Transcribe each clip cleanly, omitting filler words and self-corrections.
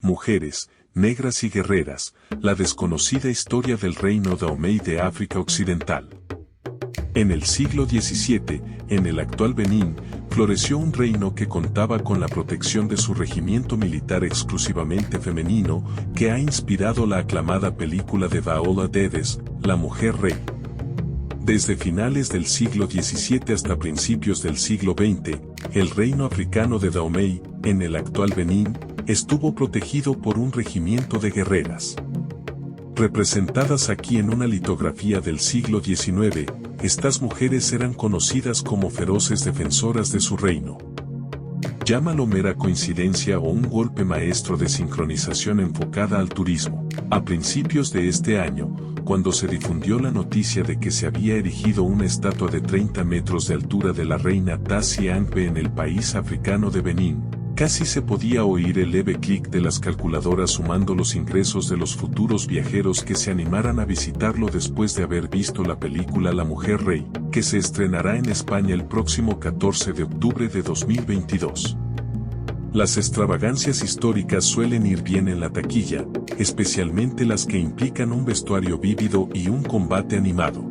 mujeres, negras y guerreras, la desconocida historia del reino Dahomey de África Occidental. En el siglo XVII, en el actual Benín, floreció un reino que contaba con la protección de su regimiento militar exclusivamente femenino, que ha inspirado la aclamada película de Viola Davis, La Mujer Rey. Desde finales del siglo XVII hasta principios del siglo XX, el reino africano de Dahomey, en el actual Benín, estuvo protegido por un regimiento de guerreras. Representadas aquí en una litografía del siglo XIX, estas mujeres eran conocidas como feroces defensoras de su reino. Llámalo mera coincidencia o un golpe maestro de sincronización enfocada al turismo. A principios de este año, cuando se difundió la noticia de que se había erigido una estatua de 30 metros de altura de la reina Tassi Angbe en el país africano de Benín, casi se podía oír el leve clic de las calculadoras sumando los ingresos de los futuros viajeros que se animaran a visitarlo después de haber visto la película La Mujer Rey, que se estrenará en España el próximo 14 de octubre de 2022. Las extravagancias históricas suelen ir bien en la taquilla, especialmente las que implican un vestuario vívido y un combate animado.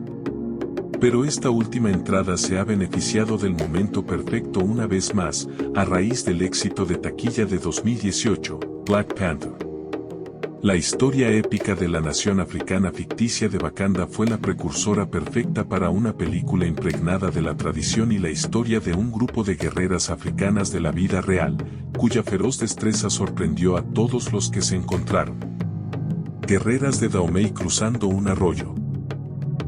Pero esta última entrada se ha beneficiado del momento perfecto una vez más, a raíz del éxito de taquilla de 2018, Black Panther. La historia épica de la nación africana ficticia de Wakanda fue la precursora perfecta para una película impregnada de la tradición y la historia de un grupo de guerreras africanas de la vida real, cuya feroz destreza sorprendió a todos los que se encontraron. Guerreras de Dahomey cruzando un arroyo.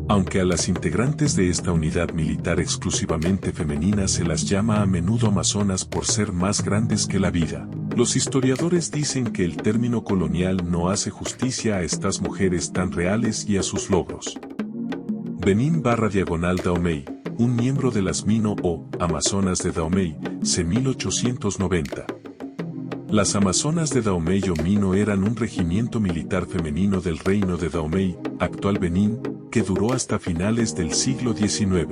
Aunque a las integrantes de esta unidad militar exclusivamente femenina se las llama a menudo amazonas por ser más grandes que la vida, los historiadores dicen que el término colonial no hace justicia a estas mujeres tan reales y a sus logros. Benín/Dahomey, un miembro de las Mino o Amazonas de Dahomey, c. 1890. Las Amazonas de Dahomey o Mino eran un regimiento militar femenino del reino de Dahomey, actual Benín, que duró hasta finales del siglo XIX.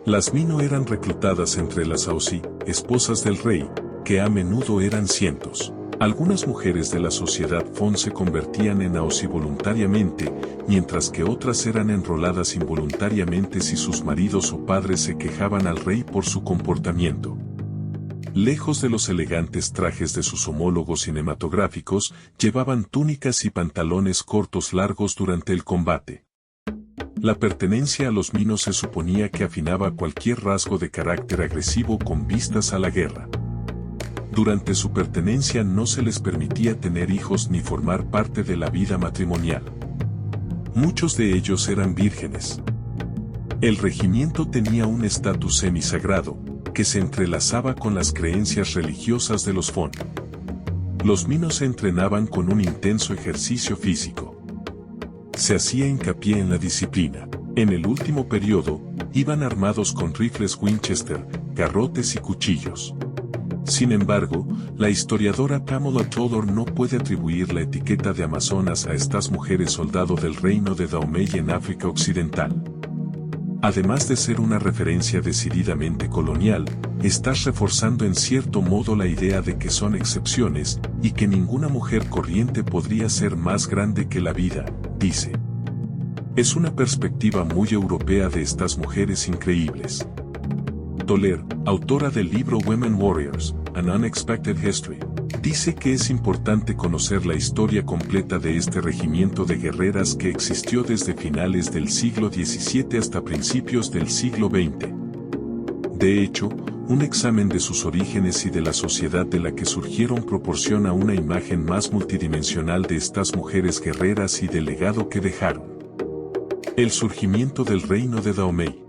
Las Mino eran reclutadas entre las Aosí, esposas del rey, que a menudo eran cientos. Algunas mujeres de la sociedad Fon se convertían en Aosí voluntariamente, mientras que otras eran enroladas involuntariamente si sus maridos o padres se quejaban al rey por su comportamiento. Lejos de los elegantes trajes de sus homólogos cinematográficos, llevaban túnicas y pantalones cortos largos durante el combate. La pertenencia a los Mino se suponía que afinaba cualquier rasgo de carácter agresivo con vistas a la guerra. Durante su pertenencia no se les permitía tener hijos ni formar parte de la vida matrimonial. Muchos de ellos eran vírgenes. El regimiento tenía un estatus semisagrado, que se entrelazaba con las creencias religiosas de los Fon. Los Mino se entrenaban con un intenso ejercicio físico. Se hacía hincapié en la disciplina. En el último periodo, iban armados con rifles Winchester, garrotes y cuchillos. Sin embargo, la historiadora Pamela Tudor no puede atribuir la etiqueta de amazonas a estas mujeres soldado del reino de Dahomey en África Occidental. Además de ser una referencia decididamente colonial, estás reforzando en cierto modo la idea de que son excepciones, y que ninguna mujer corriente podría ser más grande que la vida, dice. Es una perspectiva muy europea de estas mujeres increíbles. Toler, autora del libro Women Warriors, An Unexpected History, dice que es importante conocer la historia completa de este regimiento de guerreras que existió desde finales del siglo XVII hasta principios del siglo XX. De hecho, un examen de sus orígenes y de la sociedad de la que surgieron proporciona una imagen más multidimensional de estas mujeres guerreras y del legado que dejaron. El surgimiento del reino de Dahomey.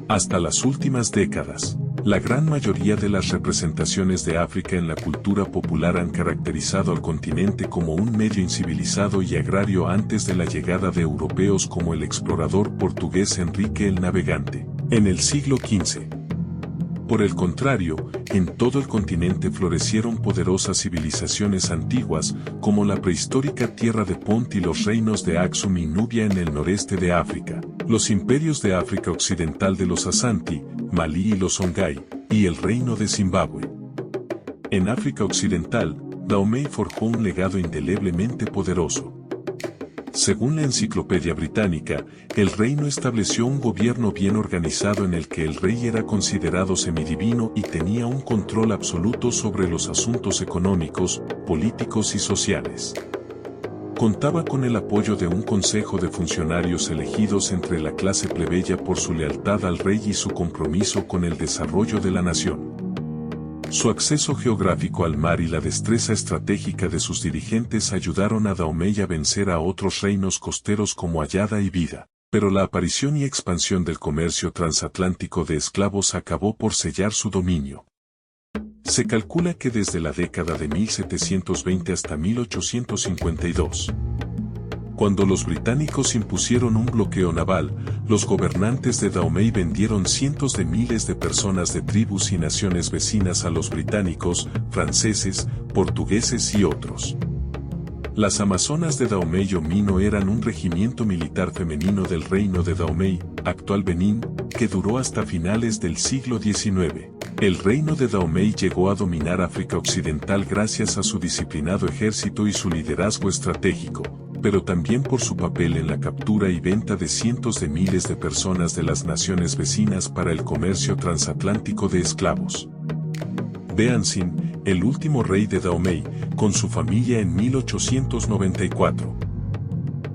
Hasta las últimas décadas, la gran mayoría de las representaciones de África en la cultura popular han caracterizado al continente como un medio incivilizado y agrario antes de la llegada de europeos como el explorador portugués Enrique el Navegante, en el siglo XV. Por el contrario, en todo el continente florecieron poderosas civilizaciones antiguas, como la prehistórica tierra de Pont y los reinos de Aksum y Nubia en el noreste de África, los imperios de África Occidental de los Asanti, Malí y los Songhai, y el reino de Zimbabue. En África Occidental, Dahomey forjó un legado indeleblemente poderoso. Según la Enciclopedia Británica, el reino estableció un gobierno bien organizado en el que el rey era considerado semidivino y tenía un control absoluto sobre los asuntos económicos, políticos y sociales. Contaba con el apoyo de un consejo de funcionarios elegidos entre la clase plebeya por su lealtad al rey y su compromiso con el desarrollo de la nación. Su acceso geográfico al mar y la destreza estratégica de sus dirigentes ayudaron a Dahomey a vencer a otros reinos costeros como Ayada y Vida, pero la aparición y expansión del comercio transatlántico de esclavos acabó por sellar su dominio. Se calcula que desde la década de 1720 hasta 1852, cuando los británicos impusieron un bloqueo naval, los gobernantes de Dahomey vendieron cientos de miles de personas de tribus y naciones vecinas a los británicos, franceses, portugueses y otros. Las amazonas de Dahomey o Mino eran un regimiento militar femenino del reino de Dahomey, actual Benín, que duró hasta finales del siglo XIX. El reino de Dahomey llegó a dominar África Occidental gracias a su disciplinado ejército y su liderazgo estratégico, pero también por su papel en la captura y venta de cientos de miles de personas de las naciones vecinas para el comercio transatlántico de esclavos. Beanzin, el último rey de Dahomey, con su familia en 1894.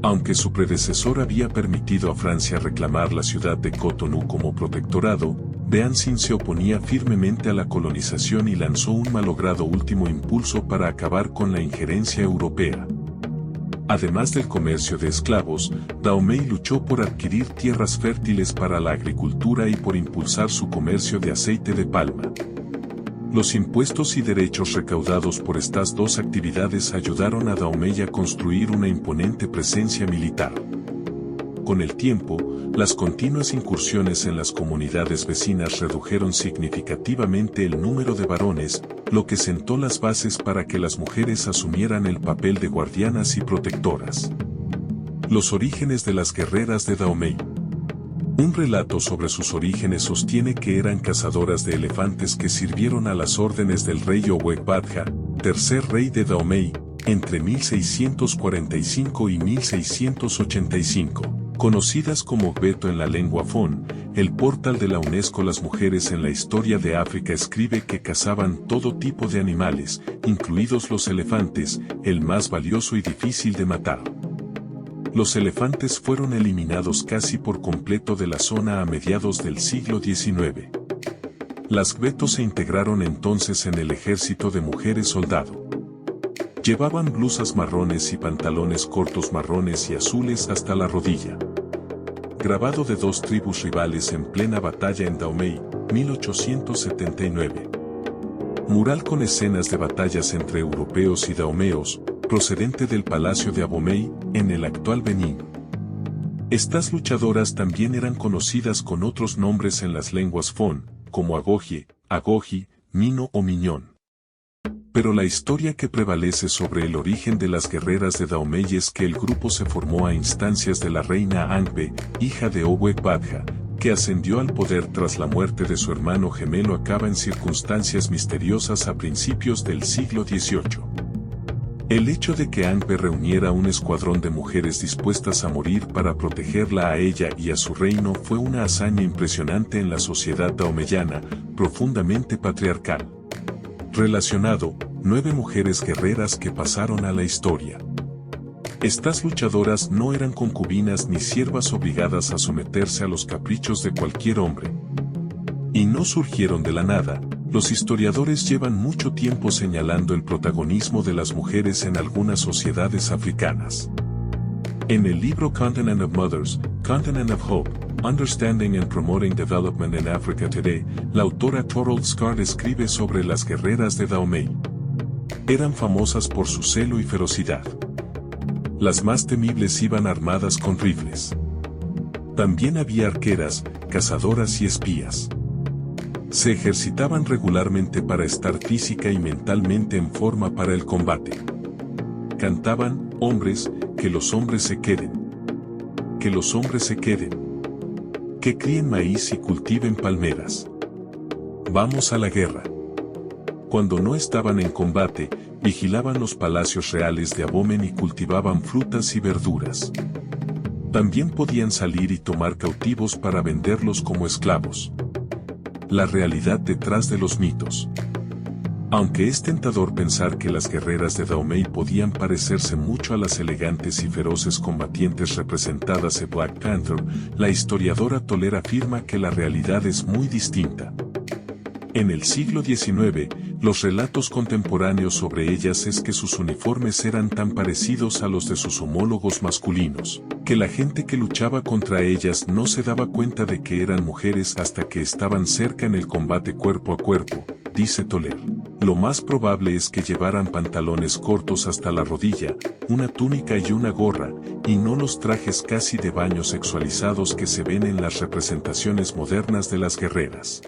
Aunque su predecesor había permitido a Francia reclamar la ciudad de Cotonú como protectorado, Beanzin se oponía firmemente a la colonización y lanzó un malogrado último impulso para acabar con la injerencia europea. Además del comercio de esclavos, Dahomey luchó por adquirir tierras fértiles para la agricultura y por impulsar su comercio de aceite de palma. Los impuestos y derechos recaudados por estas dos actividades ayudaron a Dahomey a construir una imponente presencia militar. Con el tiempo, las continuas incursiones en las comunidades vecinas redujeron significativamente el número de varones, lo que sentó las bases para que las mujeres asumieran el papel de guardianas y protectoras. Los orígenes de las guerreras de Dahomey. Un relato sobre sus orígenes sostiene que eran cazadoras de elefantes que sirvieron a las órdenes del rey Oweg-Badja, tercer rey de Dahomey, entre 1645 y 1685. Conocidas como Gbeto en la lengua Fon, el portal de la UNESCO. Las mujeres en la historia de África escribe que cazaban todo tipo de animales, incluidos los elefantes, el más valioso y difícil de matar. Los elefantes fueron eliminados casi por completo de la zona a mediados del siglo XIX. Las Gbeto se integraron entonces en el ejército de mujeres soldado. Llevaban blusas marrones y pantalones cortos marrones y azules hasta la rodilla. Grabado de dos tribus rivales en plena batalla en Dahomey, 1879. Mural con escenas de batallas entre europeos y dahomeos, procedente del Palacio de Abomey, en el actual Benín. Estas luchadoras también eran conocidas con otros nombres en las lenguas Fon, como Agogie, Agogi, Mino o Miñón. Pero la historia que prevalece sobre el origen de las guerreras de Dahomey es que el grupo se formó a instancias de la reina Angbe, hija de Oweg-Badja, que ascendió al poder tras la muerte de su hermano gemelo Akaba en circunstancias misteriosas a principios del siglo XVIII. El hecho de que Angbe reuniera un escuadrón de mujeres dispuestas a morir para protegerla a ella y a su reino fue una hazaña impresionante en la sociedad dahomeyana, profundamente patriarcal. Relacionado, 9 mujeres guerreras que pasaron a la historia. Estas luchadoras no eran concubinas ni siervas obligadas a someterse a los caprichos de cualquier hombre. Y no surgieron de la nada. Los historiadores llevan mucho tiempo señalando el protagonismo de las mujeres en algunas sociedades africanas. En el libro Continent of Mothers, Continent of Hope, Understanding and Promoting Development in Africa Today, la autora Thorold Scott escribe sobre las guerreras de Dahomey. Eran famosas por su celo y ferocidad. Las más temibles iban armadas con rifles. También había arqueras, cazadoras y espías. Se ejercitaban regularmente para estar física y mentalmente en forma para el combate. Cantaban, hombres, que los hombres se queden. Que los hombres se queden. Que críen maíz y cultiven palmeras. Vamos a la guerra. Cuando no estaban en combate, vigilaban los palacios reales de Abomey y cultivaban frutas y verduras. También podían salir y tomar cautivos para venderlos como esclavos. La realidad detrás de los mitos. Aunque es tentador pensar que las guerreras de Dahomey podían parecerse mucho a las elegantes y feroces combatientes representadas en Black Panther, la historiadora Toler afirma que la realidad es muy distinta. En el siglo XIX, los relatos contemporáneos sobre ellas es que sus uniformes eran tan parecidos a los de sus homólogos masculinos, que la gente que luchaba contra ellas no se daba cuenta de que eran mujeres hasta que estaban cerca en el combate cuerpo a cuerpo, dice Toler. Lo más probable es que llevaran pantalones cortos hasta la rodilla, una túnica y una gorra, y no los trajes casi de baño sexualizados que se ven en las representaciones modernas de las guerreras.